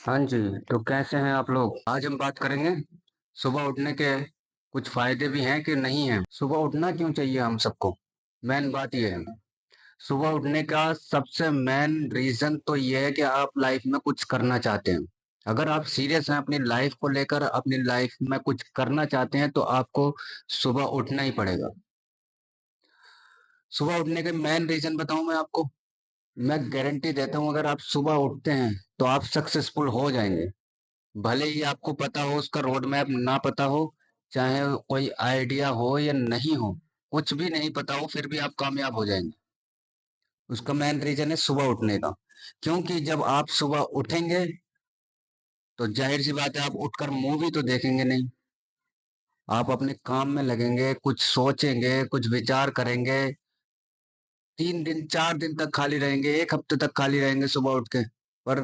हाँ जी। तो कैसे हैं आप लोग? आज हम बात करेंगे सुबह उठने के कुछ फायदे भी हैं कि नहीं है। सुबह उठना क्यों चाहिए हम सबको? मेन बात यह है, सुबह उठने का सबसे मेन रीजन तो यह है कि आप लाइफ में कुछ करना चाहते हैं। अगर आप सीरियस हैं अपनी लाइफ को लेकर, अपनी लाइफ में कुछ करना चाहते हैं, तो आपको सुबह उठना ही पड़ेगा। सुबह उठने के मेन रीजन बताऊं मैं आपको? मैं गारंटी देता हूं, अगर आप सुबह उठते हैं तो आप सक्सेसफुल हो जाएंगे। भले ही आपको पता हो, उसका रोड मैप ना पता हो, चाहे कोई आइडिया हो या नहीं हो, कुछ भी नहीं पता हो, फिर भी आप कामयाब हो जाएंगे। उसका मेन रीजन है सुबह उठने का। क्योंकि जब आप सुबह उठेंगे तो जाहिर सी बात है, आप उठकर मूवी तो देखेंगे नहीं। आप अपने काम में लगेंगे, कुछ सोचेंगे, कुछ विचार करेंगे। 3 दिन 4 दिन तक खाली रहेंगे, एक हफ्ते तक खाली रहेंगे सुबह उठ के। पर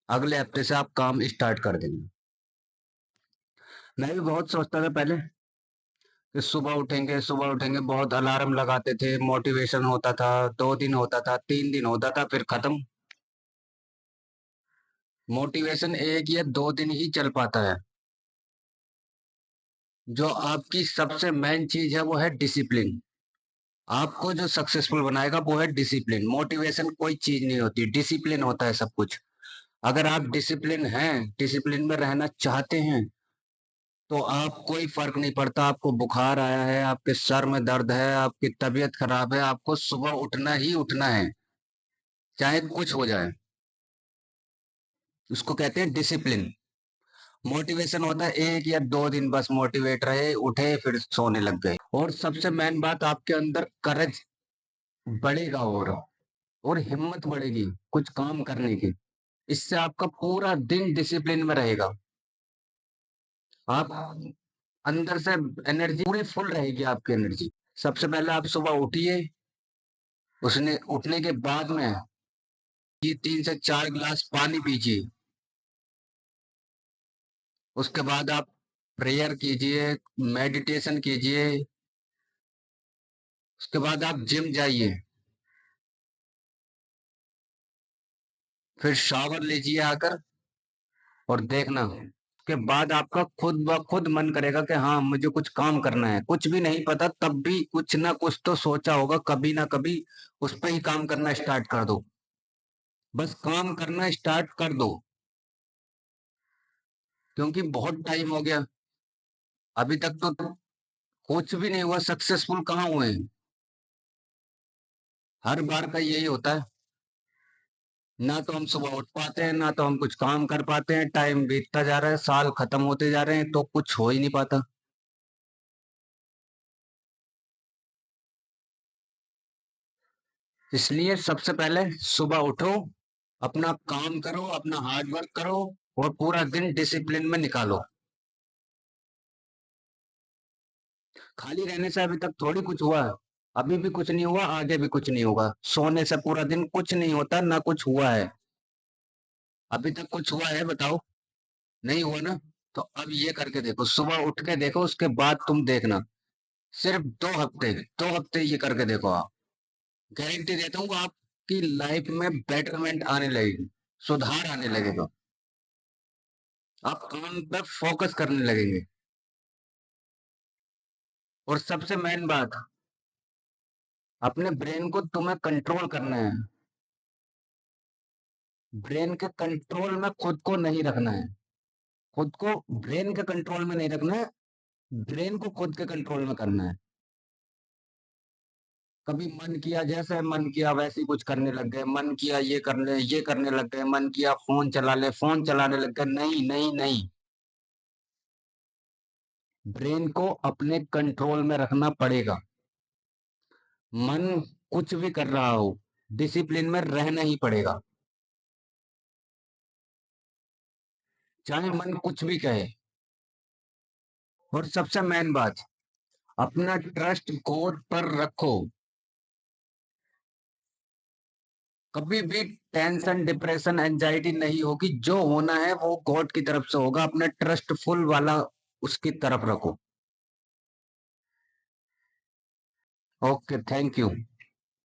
अगले हफ्ते से आप काम स्टार्ट कर देंगे। मैं भी बहुत सोचता था पहले कि सुबह उठेंगे, बहुत अलार्म लगाते थे, मोटिवेशन होता था, 2 दिन होता था, 3 दिन होता था, फिर खत्म। मोटिवेशन 1 या 2 दिन ही चल पाता है। जो आपकी सबसे मेन चीज है वो है डिसिप्लिन। आपको जो सक्सेसफुल बनाएगा वो है डिसिप्लिन। मोटिवेशन कोई चीज नहीं होती, डिसिप्लिन होता है सब कुछ। अगर आप डिसिप्लिन हैं, डिसिप्लिन में रहना चाहते हैं, तो आप कोई फर्क नहीं पड़ता। आपको बुखार आया है, आपके सर में दर्द है, आपकी तबीयत खराब है, आपको सुबह उठना ही उठना है, चाहे कुछ हो जाए। उसको कहते हैं डिसिप्लिन। मोटिवेशन होता है 1 या 2 दिन, बस मोटिवेट रहे, उठे, फिर सोने लग गए। और सबसे मेन बात, आपके अंदर करज बढ़ेगा, और हिम्मत बढ़ेगी कुछ काम करने की। इससे आपका पूरा दिन डिसिप्लिन में रहेगा। आप अंदर से एनर्जी पूरी फुल रहेगी, आपकी एनर्जी। सबसे पहले आप सुबह उठिए, उसने उठने के बाद में ये 3 से 4 गिलास पानी पीजिए। उसके बाद आप प्रेयर कीजिए, मेडिटेशन कीजिए। उसके बाद आप जिम जाइए, फिर शावर लीजिए आकर, और देखना उसके बाद आपका खुद ब खुद मन करेगा कि हाँ, मुझे कुछ काम करना है। कुछ भी नहीं पता तब भी कुछ ना कुछ तो सोचा होगा कभी ना कभी, उस पर ही काम करना स्टार्ट कर दो। बस काम करना स्टार्ट कर दो। क्योंकि बहुत टाइम हो गया, अभी तक तो कुछ भी नहीं हुआ, सक्सेसफुल कहाँ हुए हैं? हर बार का यही होता है, ना तो हम सुबह उठ पाते हैं, ना तो हम कुछ काम कर पाते हैं। टाइम बीतता जा रहा है, साल खत्म होते जा रहे हैं, तो कुछ हो ही नहीं पाता। इसलिए सबसे पहले सुबह उठो, अपना काम करो, अपना हार्ड वर्क करो, और पूरा दिन डिसिप्लिन में निकालो। खाली रहने से अभी तक थोड़ी कुछ हुआ है। अभी भी कुछ नहीं हुआ, आगे भी कुछ नहीं होगा। सोने से पूरा दिन कुछ नहीं होता, ना कुछ हुआ है। अभी तक कुछ हुआ है बताओ? नहीं हुआ ना? तो अब ये करके देखो, सुबह उठ के देखो, उसके बाद तुम देखना। सिर्फ 2 हफ्ते, 2 हफ्ते ये करके देखो आप। गारंटी देता हूँ आपकी लाइफ में बेटरमेंट आने लगेगी, सुधार आने लगेगा। आप काम पे फोकस करने लगेंगे। और सबसे मेन बात, अपने ब्रेन को तुम्हें कंट्रोल करना है। ब्रेन के कंट्रोल में खुद को नहीं रखना है। खुद को ब्रेन के कंट्रोल में नहीं रखना है, ब्रेन को खुद के कंट्रोल में करना है। कभी मन किया, जैसे मन किया वैसे ही कुछ करने लग गए, मन किया ये करने लग गए, मन किया फोन चला ले, फोन चलाने लग गए। नहीं नहीं नहीं, ब्रेन को अपने कंट्रोल में रखना पड़ेगा। मन कुछ भी कर रहा हो, डिसिप्लिन में रहना ही पड़ेगा, चाहे मन कुछ भी कहे। और सबसे मेन बात, अपना ट्रस्ट गॉड पर रखो। कभी भी टेंशन, डिप्रेशन, एंजाइटी नहीं होगी। जो होना है वो गॉड की तरफ से होगा। अपना ट्रस्ट फुल वाला उसकी तरफ रखो। Okay, thank you.